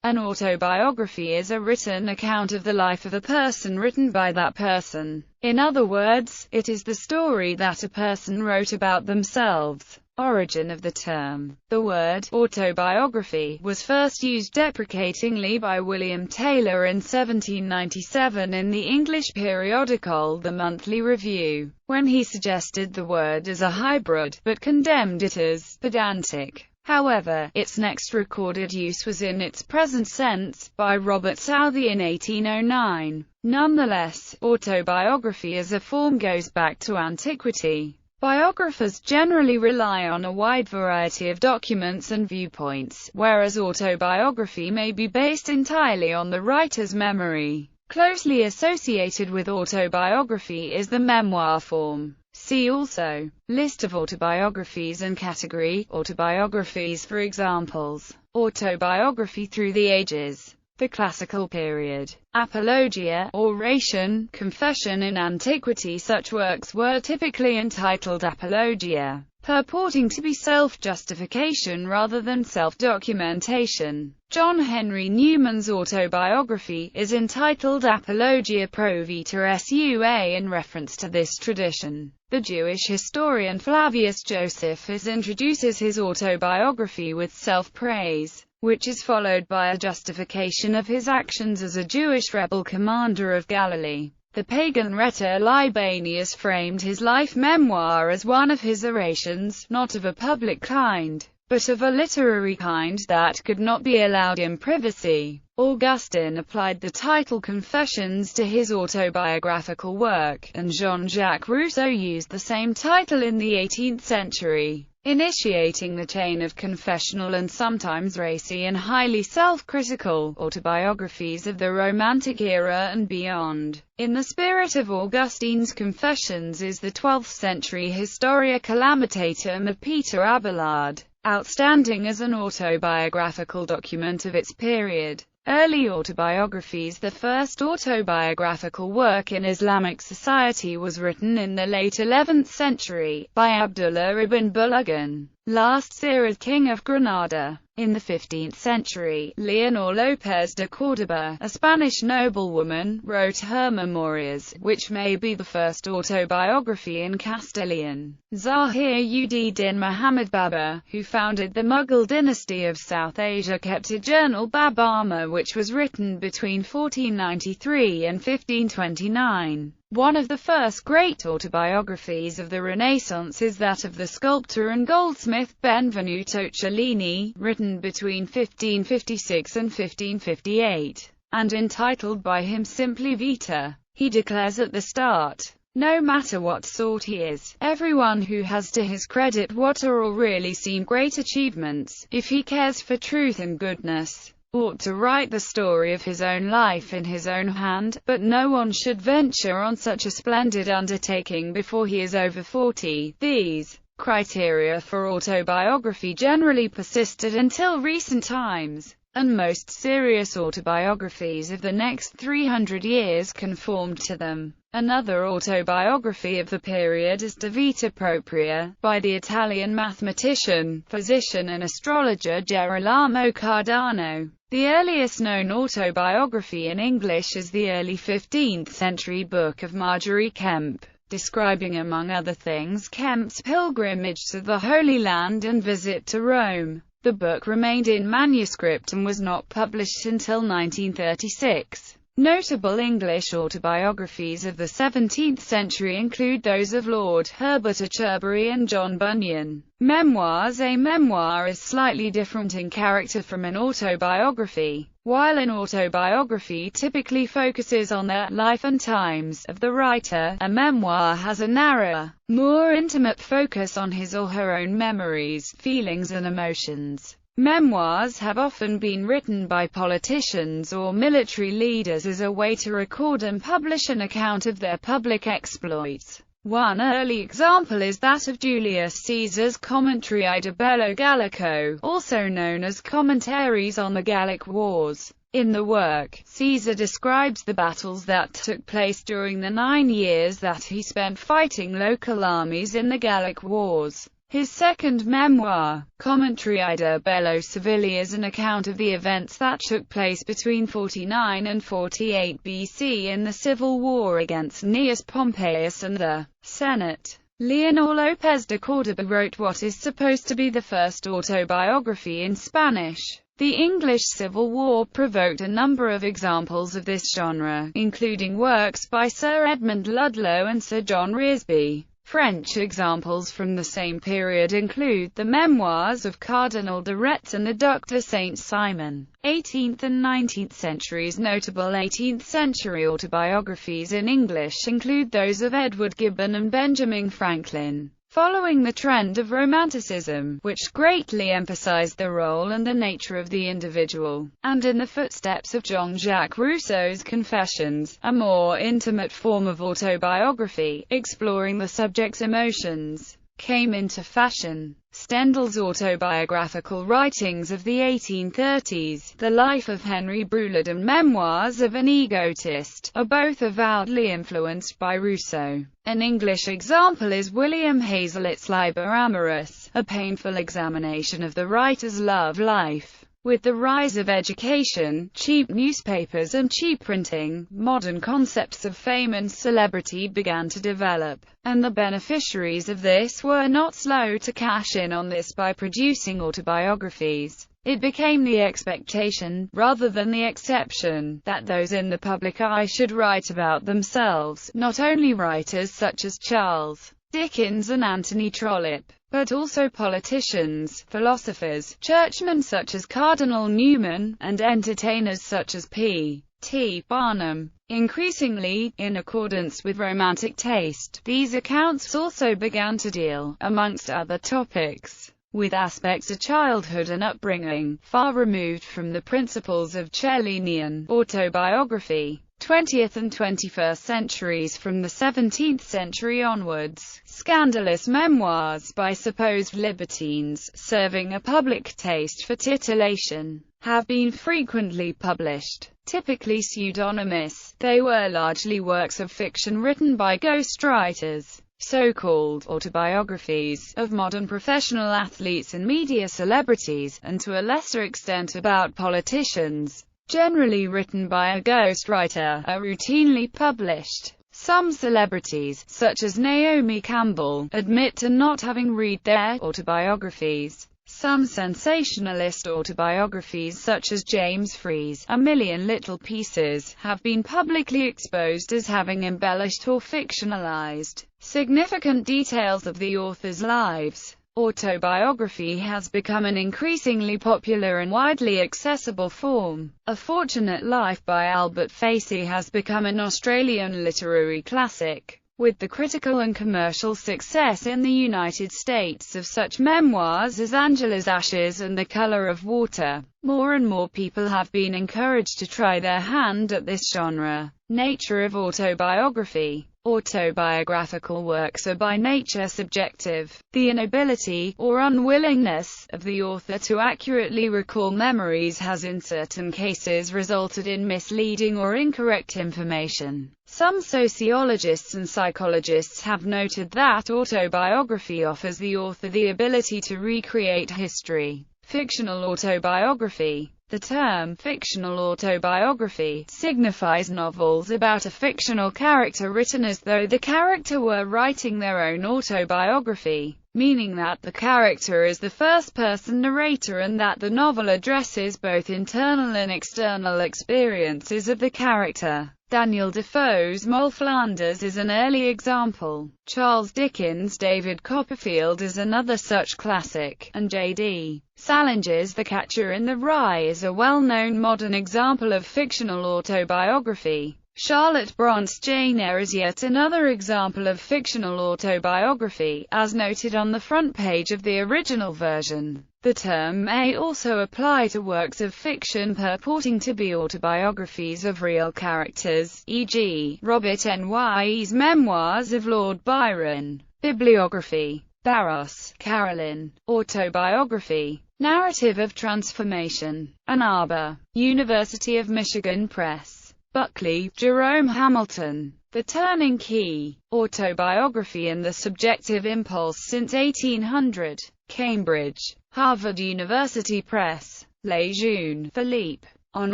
An autobiography is a written account of the life of a person written by that person. In other words, it is the story that a person wrote about themselves. Origin of the term. The word autobiography was first used deprecatingly by William Taylor in 1797 in the English periodical The Monthly Review, when he suggested the word as a hybrid, but condemned it as pedantic. However, its next recorded use was in its present sense, by Robert Southey in 1809. Nonetheless, autobiography as a form goes back to antiquity. Biographers generally rely on a wide variety of documents and viewpoints, whereas autobiography may be based entirely on the writer's memory. Closely associated with autobiography is the memoir form. See also, List of autobiographies and category, autobiographies for examples. Autobiography through the ages. The classical period. Apologia, oration, confession. In antiquity such works were typically entitled apologia, purporting to be self-justification rather than self-documentation. John Henry Newman's autobiography is entitled Apologia Pro Vita Sua in reference to this tradition. The Jewish historian Flavius Josephus introduces his autobiography with self-praise, which is followed by a justification of his actions as a Jewish rebel commander of Galilee. The pagan rhetor Libanius framed his life memoir as one of his orations, not of a public kind, but of a literary kind that could not be allowed in privacy. Augustine applied the title Confessions to his autobiographical work, and Jean-Jacques Rousseau used the same title in the 18th century, initiating the chain of confessional and sometimes racy and highly self-critical autobiographies of the Romantic era and beyond. In the spirit of Augustine's Confessions is the 12th century Historia Calamitatum of Peter Abelard, outstanding as an autobiographical document of its period. Early autobiographies. The first autobiographical work in Islamic society was written in the late 11th century, by Abdullah ibn Bulagan, last Zirid king of Granada. In the 15th century, Leonor López de Córdoba, a Spanish noblewoman, wrote her Memorias, which may be the first autobiography in Castilian. Zahir-ud-Din Muhammad Babur, who founded the Mughal dynasty of South Asia, kept a journal Baburnama which was written between 1493 and 1529. One of the first great autobiographies of the Renaissance is that of the sculptor and goldsmith Benvenuto Cellini, written between 1556 and 1558, and entitled by him simply Vita. He declares at the start, no matter what sort he is, everyone who has to his credit what are or really seem great achievements, if he cares for truth and goodness, ought to write the story of his own life in his own hand, but no one should venture on such a splendid undertaking before he is over 40. These criteria for autobiography generally persisted until recent times, and most serious autobiographies of the next 300 years conformed to them. Another autobiography of the period is De Vita Propria, by the Italian mathematician, physician and astrologer Gerolamo Cardano. The earliest known autobiography in English is the early 15th century book of Margery Kempe, describing among other things Kempe's pilgrimage to the Holy Land and visit to Rome. The book remained in manuscript and was not published until 1936. Notable English autobiographies of the 17th century include those of Lord Herbert Achirbury and John Bunyan. Memoirs. A memoir is slightly different in character from an autobiography. While an autobiography typically focuses on the life and times of the writer, a memoir has a narrower, more intimate focus on his or her own memories, feelings and emotions. Memoirs have often been written by politicians or military leaders as a way to record and publish an account of their public exploits. One early example is that of Julius Caesar's commentary Ida Bello Gallico, also known as Commentaries on the Gallic Wars. In the work, Caesar describes the battles that took place during the 9 years that he spent fighting local armies in the Gallic Wars. His second memoir, Commentary Ida Bello Civilli, is an account of the events that took place between 49 and 48 BC in the civil war against Gnaeus Pompeius and the Senate. Leonor López de Córdoba wrote what is supposed to be the first autobiography in Spanish. The English Civil War provoked a number of examples of this genre, including works by Sir Edmund Ludlow and Sir John Reresby. French examples from the same period include the memoirs of Cardinal de Retz and the Duc de Saint-Simon. 18th and 19th centuries. Notable 18th century autobiographies in English include those of Edward Gibbon and Benjamin Franklin. Following the trend of Romanticism, which greatly emphasized the role and the nature of the individual, and in the footsteps of Jean-Jacques Rousseau's Confessions, a more intimate form of autobiography, exploring the subject's emotions, came into fashion. Stendhal's autobiographical writings of the 1830s, The Life of Henry Brulard and Memoirs of an Egotist, are both avowedly influenced by Rousseau. An English example is William Hazlitt's Liber Amoris, a painful examination of the writer's love life. With the rise of education, cheap newspapers and cheap printing, modern concepts of fame and celebrity began to develop, and the beneficiaries of this were not slow to cash in on this by producing autobiographies. It became the expectation, rather than the exception, that those in the public eye should write about themselves, not only writers such as Charles Dickens and Anthony Trollope, but also politicians, philosophers, churchmen such as Cardinal Newman, and entertainers such as P. T. Barnum. Increasingly, in accordance with Romantic taste, these accounts also began to deal, amongst other topics, with aspects of childhood and upbringing, far removed from the principles of Cellinian autobiography. 20th and 21st centuries. From the 17th century onwards, scandalous memoirs by supposed libertines, serving a public taste for titillation, have been frequently published. Typically pseudonymous, they were largely works of fiction written by ghostwriters. So-called autobiographies of modern professional athletes and media celebrities, and to a lesser extent about politicians, generally written by a ghostwriter, are routinely published. Some celebrities, such as Naomi Campbell, admit to not having read their autobiographies. Some sensationalist autobiographies, such as James Free's A Million Little Pieces, have been publicly exposed as having embellished or fictionalized significant details of the author's lives. Autobiography has become an increasingly popular and widely accessible form. A Fortunate Life by Albert Facey has become an Australian literary classic, with the critical and commercial success in the United States of such memoirs as Angela's Ashes and The Color of Water. More and more people have been encouraged to try their hand at this genre. Nature of autobiography. Autobiographical works are by nature subjective. The inability, or unwillingness, of the author to accurately recall memories has in certain cases resulted in misleading or incorrect information. Some sociologists and psychologists have noted that autobiography offers the author the ability to recreate history. Fictional autobiography. The term fictional autobiography signifies novels about a fictional character written as though the character were writing their own autobiography, meaning that the character is the first-person narrator and that the novel addresses both internal and external experiences of the character. Daniel Defoe's Moll Flanders is an early example. Charles Dickens' David Copperfield is another such classic, and J.D. Salinger's The Catcher in the Rye is a well-known modern example of fictional autobiography. Charlotte Brant's Jane Eyre is yet another example of fictional autobiography, as noted on the front page of the original version. The term may also apply to works of fiction purporting to be autobiographies of real characters, e.g., Robert N. Wye's Memoirs of Lord Byron. Bibliography. Barros, Carolyn. Autobiography. Narrative of Transformation. Ann Arbor. University of Michigan Press. Buckley, Jerome Hamilton. The Turning Key, Autobiography and the Subjective Impulse Since 1800. Cambridge, Harvard University Press. Lejeune, Philippe. On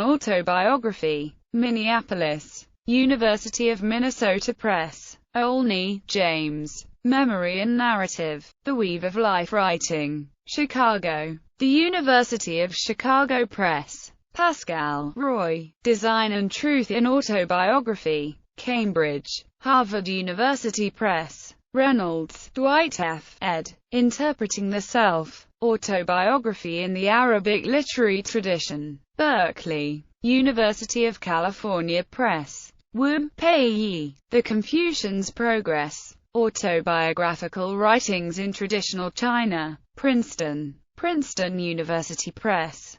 Autobiography. Minneapolis, University of Minnesota Press. Olney, James. Memory and Narrative. The Weave of Life Writing. Chicago, The University of Chicago Press. Pascal, Roy. Design and Truth in Autobiography. Cambridge, Harvard University Press. Reynolds, Dwight F. ed. Interpreting the Self. Autobiography in the Arabic Literary Tradition. Berkeley, University of California Press. Wu, Pei. The Confucian's Progress. Autobiographical Writings in Traditional China. Princeton, Princeton University Press.